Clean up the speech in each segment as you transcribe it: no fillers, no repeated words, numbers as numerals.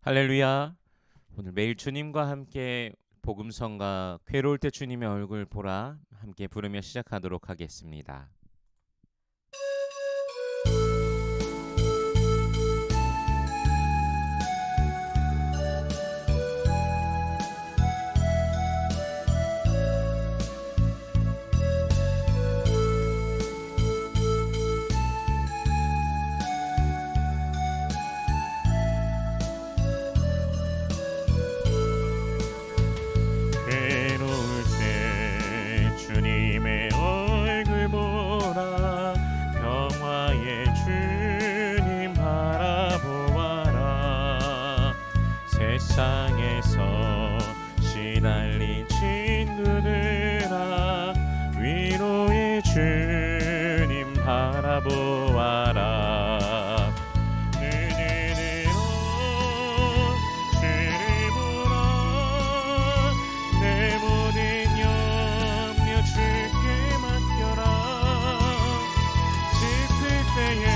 할렐루야. 오늘 매일 주님과 함께 복음성가 괴로울 때 주님의 얼굴 보라 함께 부르며 시작하도록 하겠습니다. 괴로울 때 주님의 얼굴 보라 평화의 주님 바라보아라. 세상에서 시달린 친구들아 위로의 주님 바라보아라. 눈으로 주를 보라. 내 모든 염려 주께 맡겨라. 슬플 때에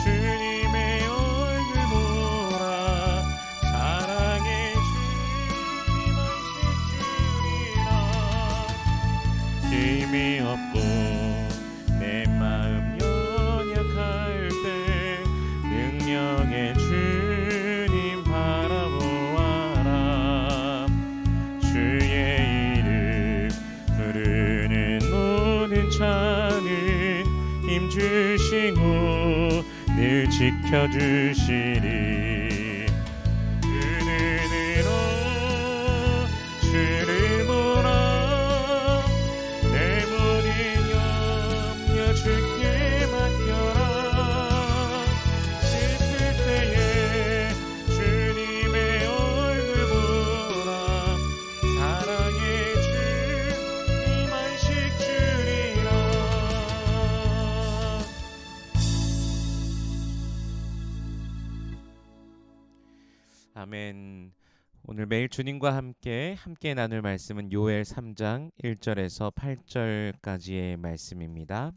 주님의 얼굴 보라. 사랑의 주님 안식 주리라. 힘이 없고 내 마음 연약할 때 능력의 주님 바라보아라. 주의 이름 부르는 모든 자는 힘 주시고 늘 지켜주시리. 눈으로 주를 보라. 내 모든 염려 주께 맡겨라. 슬플 때에 주님의 얼굴 보라. 사랑의 주님 안식 주리라. 아멘. 오늘 매일 주님과 함께 나눌 말씀은 요엘 3장 1절에서 8절까지의 말씀입니다.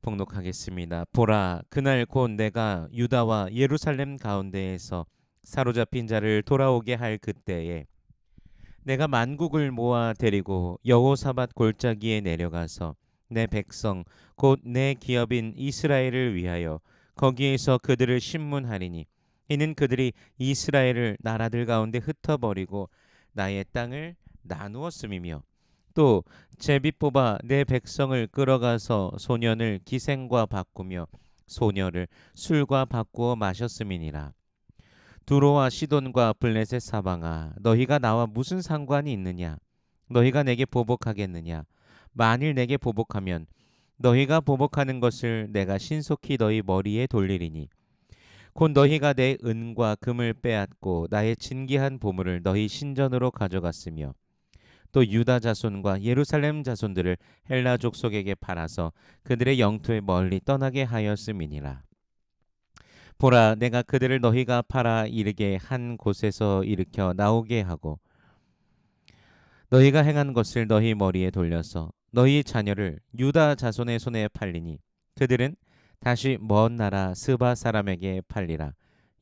봉독하겠습니다. 보라, 그날 곧 내가 유다와 예루살렘 가운데에서 사로잡힌 자를 돌아오게 할 그때에 내가 만국을 모아 데리고 여호사밧 골짜기에 내려가서 내 백성 곧 내 기업인 이스라엘을 위하여 거기에서 그들을 심문하리니 이는 그들이 이스라엘을 나라들 가운데 흩어버리고 나의 땅을 나누었음이며 또 제비 뽑아 내 백성을 끌어가서 소년을 기생과 바꾸며 소녀를 술과 바꾸어 마셨음이니라. 두로와 시돈과 블레셋 사방아, 너희가 나와 무슨 상관이 있느냐? 너희가 내게 보복하겠느냐? 만일 내게 보복하면 너희가 보복하는 것을 내가 신속히 너희 머리에 돌리리니 곧 너희가 내 은과 금을 빼앗고 나의 진귀한 보물을 너희 신전으로 가져갔으며 또 유다 자손과 예루살렘 자손들을 헬라 족속에게 팔아서 그들의 영토에 멀리 떠나게 하였음이니라. 보라, 내가 그들을 너희가 팔아 이르게 한 곳에서 일으켜 나오게 하고 너희가 행한 것을 너희 머리에 돌려서 너희 자녀를 유다 자손의 손에 팔리니 그들은 다시 먼 나라 스바 사람에게 팔리라.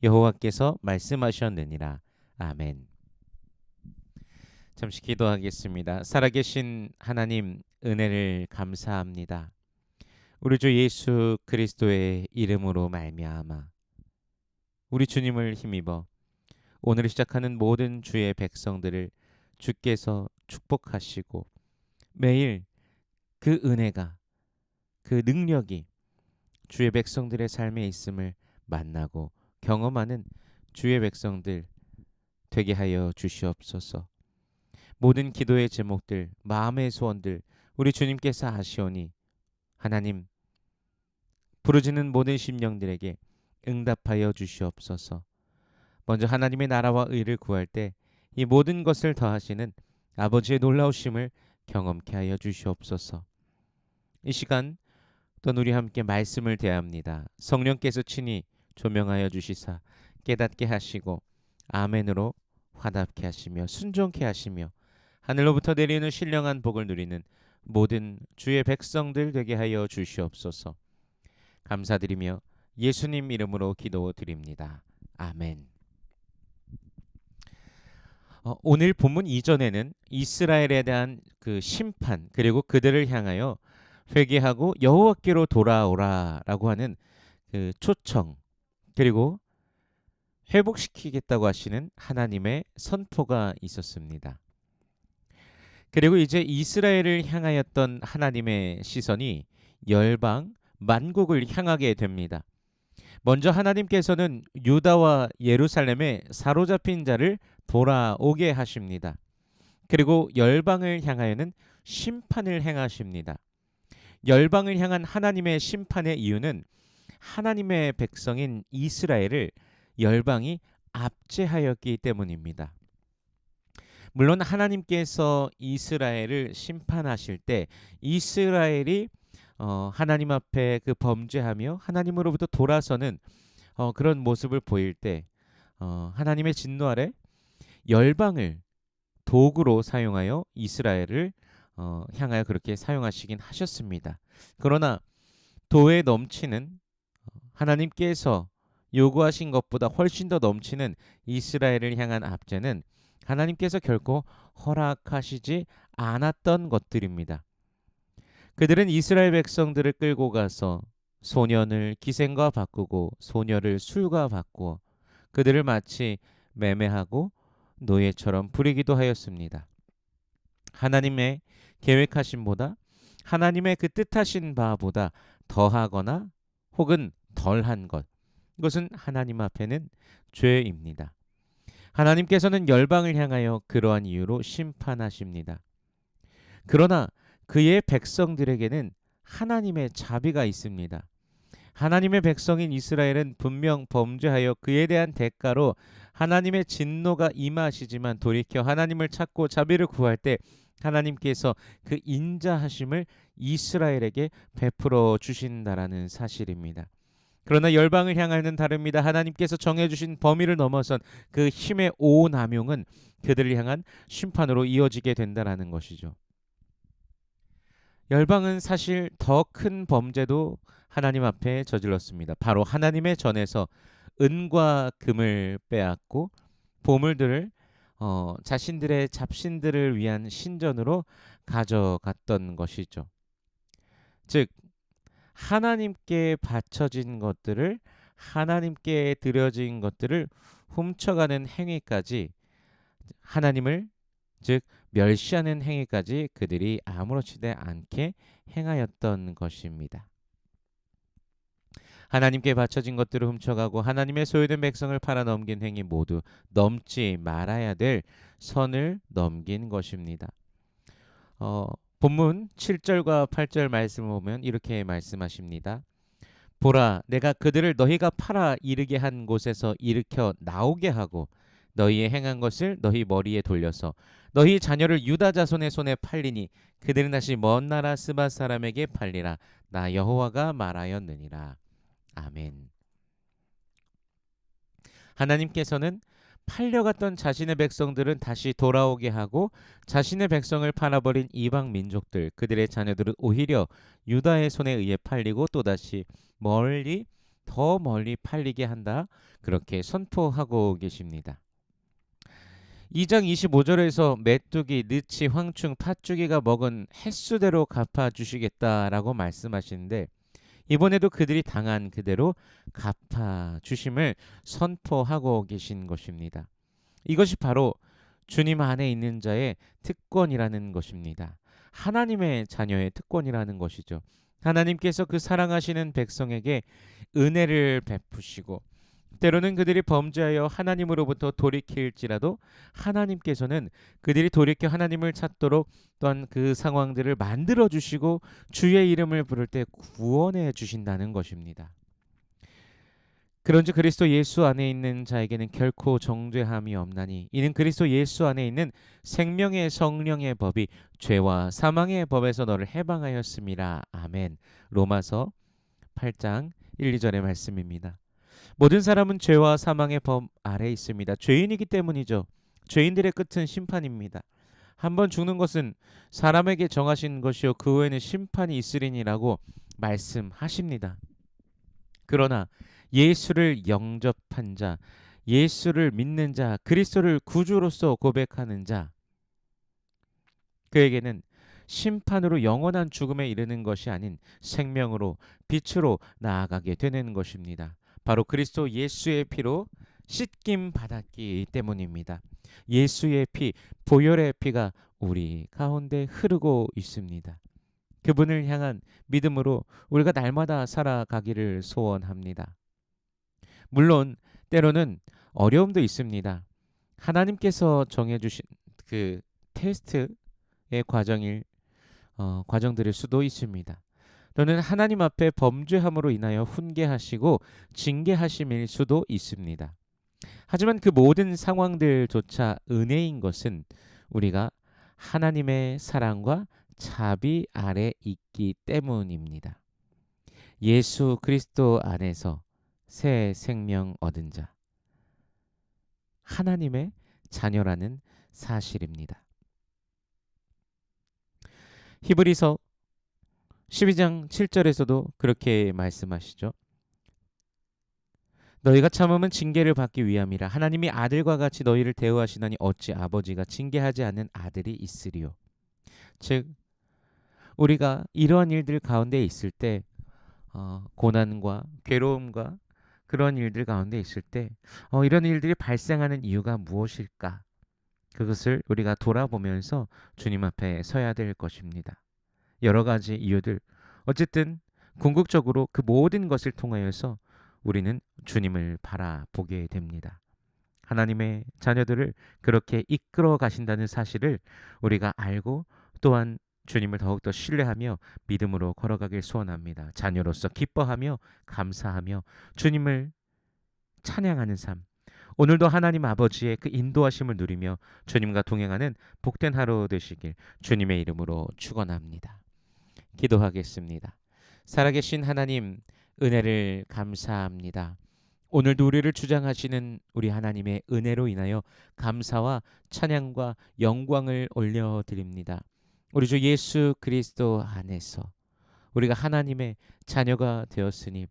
여호와께서 말씀하셨느니라. 아멘. 잠시 기도하겠습니다. 살아계신 하나님, 은혜를 감사합니다. 우리 주 예수 그리스도의 이름으로 말미암아 우리 주님을 힘입어 오늘 시작하는 모든 주의 백성들을 주께서 축복하시고 매일 그 은혜가, 그 능력이 주의 백성들의 삶에 있음을 만나고 경험하는 주의 백성들 되게 하여 주시옵소서. 모든 기도의 제목들, 마음의 소원들 우리 주님께서 아시오니 하나님, 부르짖는 모든 심령들에게 응답하여 주시옵소서. 먼저 하나님의 나라와 의를 구할 때 이 모든 것을 더하시는 아버지의 놀라우심을 경험케 하여 주시옵소서. 이 시간 또한 우리 함께 말씀을 대합니다. 성령께서 친히 조명하여 주시사 깨닫게 하시고 아멘으로 화답케 하시며 순종케 하시며 하늘로부터 내리는 신령한 복을 누리는 모든 주의 백성들 되게 하여 주시옵소서. 감사드리며 예수님 이름으로 기도드립니다. 아멘. 오늘 본문 이전에는 이스라엘에 대한 그 심판 그리고 그들을 향하여 회개하고 여호와께로 돌아오라라고 하는 그 초청 그리고 회복시키겠다고 하시는 하나님의 선포가 있었습니다. 그리고 이제 이스라엘을 향하였던 하나님의 시선이 열방 만국을 향하게 됩니다. 먼저 하나님께서는 유다와 예루살렘에 사로잡힌 자를 돌아오게 하십니다. 그리고 열방을 향하여는 심판을 행하십니다. 열방을 향한 하나님의 심판의 이유는 하나님의 백성인 이스라엘을 열방이 압제하였기 때문입니다. 물론 하나님께서 이스라엘을 심판하실 때 이스라엘이 하나님 앞에 그 범죄하며 하나님으로부터 돌아서는 그런 모습을 보일 때 하나님의 진노 아래 열방을 도구로 사용하여 이스라엘을 향하여 그렇게 사용하시긴 하셨습니다. 그러나 도에 넘치는 하나님께서 요구하신 것보다 훨씬 더 넘치는 이스라엘을 향한 압제는 하나님께서 결코 허락하시지 않았던 것들입니다. 그들은 이스라엘 백성들을 끌고 가서 소년을 기생과 바꾸고 소녀를 술과 바꾸어 그들을 마치 매매하고 노예처럼 부리기도 하였습니다. 하나님의 계획하심보다 하나님의 그 뜻하신 바보다 더하거나 혹은 덜한 것, 이것은 하나님 앞에는 죄입니다. 하나님께서는 열방을 향하여 그러한 이유로 심판하십니다. 그러나 그의 백성들에게는 하나님의 자비가 있습니다. 하나님의 백성인 이스라엘은 분명 범죄하여 그에 대한 대가로 하나님의 진노가 임하시지만 돌이켜 하나님을 찾고 자비를 구할 때 하나님께서 그 인자하심을 이스라엘에게 베풀어 주신다라는 사실입니다. 그러나 열방을 향하여는 다릅니다. 하나님께서 정해주신 범위를 넘어선 그 힘의 오남용은 그들을 향한 심판으로 이어지게 된다라는 것이죠. 열방은 사실 더 큰 범죄도 하나님 앞에 저질렀습니다. 바로 하나님의 전에서 은과 금을 빼앗고 보물들을 자신들의 잡신들을 위한 신전으로 가져갔던 것이죠. 즉 하나님께 바쳐진 것들을 하나님께 드려진 것들을 훔쳐가는 행위까지 하나님을 즉 멸시하는 행위까지 그들이 아무렇지도 않게 행하였던 것입니다. 하나님께 바쳐진 것들을 훔쳐가고 하나님의 소유된 백성을 팔아넘긴 행위 모두 넘지 말아야 될 선을 넘긴 것입니다. 본문 7절과 8절 말씀을 보면 이렇게 말씀하십니다. 보라, 내가 그들을 너희가 팔아 이르게 한 곳에서 일으켜 나오게 하고 너희의 행한 것을 너희 머리에 돌려서 너희 자녀를 유다 자손의 손에 팔리니 그들은 다시 먼 나라 스바 사람에게 팔리라. 나 여호와가 말하였느니라. 아멘. 하나님께서는 팔려갔던 자신의 백성들은 다시 돌아오게 하고 자신의 백성을 팔아버린 이방 민족들 그들의 자녀들은 오히려 유다의 손에 의해 팔리고 또다시 더 멀리 팔리게 한다. 그렇게 선포하고 계십니다. 2장 25절에서 메뚜기, 느치, 황충, 팥죽이가 먹은 횟수대로 갚아주시겠다라고 말씀하시는데 이번에도 그들이 당한 그대로 갚아주심을 선포하고 계신 것입니다. 이것이 바로 주님 안에 있는 자의 특권이라는 것입니다. 하나님의 자녀의 특권이라는 것이죠. 하나님께서 그 사랑하시는 백성에게 은혜를 베푸시고 때로는 그들이 범죄하여 하나님으로부터 돌이킬지라도 하나님께서는 그들이 돌이켜 하나님을 찾도록 또한 그 상황들을 만들어 주시고 주의 이름을 부를 때 구원해 주신다는 것입니다. 그런즉 그리스도 예수 안에 있는 자에게는 결코 정죄함이 없나니 이는 그리스도 예수 안에 있는 생명의 성령의 법이 죄와 사망의 법에서 너를 해방하였음이라. 아멘. 로마서 8장 1, 2절의 말씀입니다. 모든 사람은 죄와 사망의 법 아래 있습니다. 죄인이기 때문이죠. 죄인들의 끝은 심판입니다. 한번 죽는 것은 사람에게 정하신 것이요 그 후에는 심판이 있으리니라고 말씀하십니다. 그러나 예수를 영접한 자, 예수를 믿는 자, 그리스도를 구주로서 고백하는 자, 그에게는 심판으로 영원한 죽음에 이르는 것이 아닌 생명으로 빛으로 나아가게 되는 것입니다. 바로 그리스도 예수의 피로 씻김 받았기 때문입니다. 예수의 피, 보혈의 피가 우리 가운데 흐르고 있습니다. 그분을 향한 믿음으로 우리가 날마다 살아가기를 소원합니다. 물론 때로는 어려움도 있습니다. 하나님께서 정해주신 그 테스트의 과정들일 수도 있습니다. 또는 하나님 앞에 범죄함으로 인하여 훈계하시고 징계하심일 수도 있습니다. 하지만 그 모든 상황들조차 은혜인 것은 우리가 하나님의 사랑과 자비 아래 있기 때문입니다. 예수 그리스도 안에서 새 생명 얻은 자, 하나님의 자녀라는 사실입니다. 히브리서 12장 7절에서도 그렇게 말씀하시죠. 너희가 참음은 징계를 받기 위함이라. 하나님이 아들과 같이 너희를 대우하시나니 어찌 아버지가 징계하지 않는 아들이 있으리요. 즉 우리가 이러한 일들 가운데 있을 때 고난과 괴로움과 그런 일들 가운데 있을 때 이런 일들이 발생하는 이유가 무엇일까? 그것을 우리가 돌아보면서 주님 앞에 서야 될 것입니다. 여러 가지 이유들, 어쨌든 궁극적으로 그 모든 것을 통하여서 우리는 주님을 바라보게 됩니다. 하나님의 자녀들을 그렇게 이끌어 가신다는 사실을 우리가 알고 또한 주님을 더욱더 신뢰하며 믿음으로 걸어가길 소원합니다. 자녀로서 기뻐하며 감사하며 주님을 찬양하는 삶, 오늘도 하나님 아버지의 그 인도하심을 누리며 주님과 동행하는 복된 하루 되시길 주님의 이름으로 축원합니다. 기도하겠습니다. 살아계신 하나님, 은혜를 감사합니다. 오늘도 우리를 주장하시는 우리 하나님의 은혜로 인하여 감사와 찬양과 영광을 올려드립니다. 우리 주 예수 그리스도 안에서 우리가 하나님의 자녀가 되었으니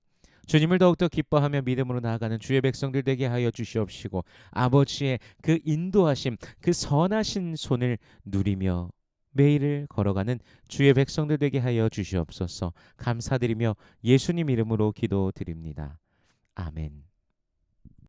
주님을 더욱더 기뻐하며 믿음으로 나아가는 주의 백성들 되게 하여 주시옵시고 아버지의 그 인도하심, 그 선하신 손을 누리며 매일을 걸어가는 주의 백성들 되게 하여 주시옵소서. 감사드리며 예수님 이름으로 기도드립니다. 아멘.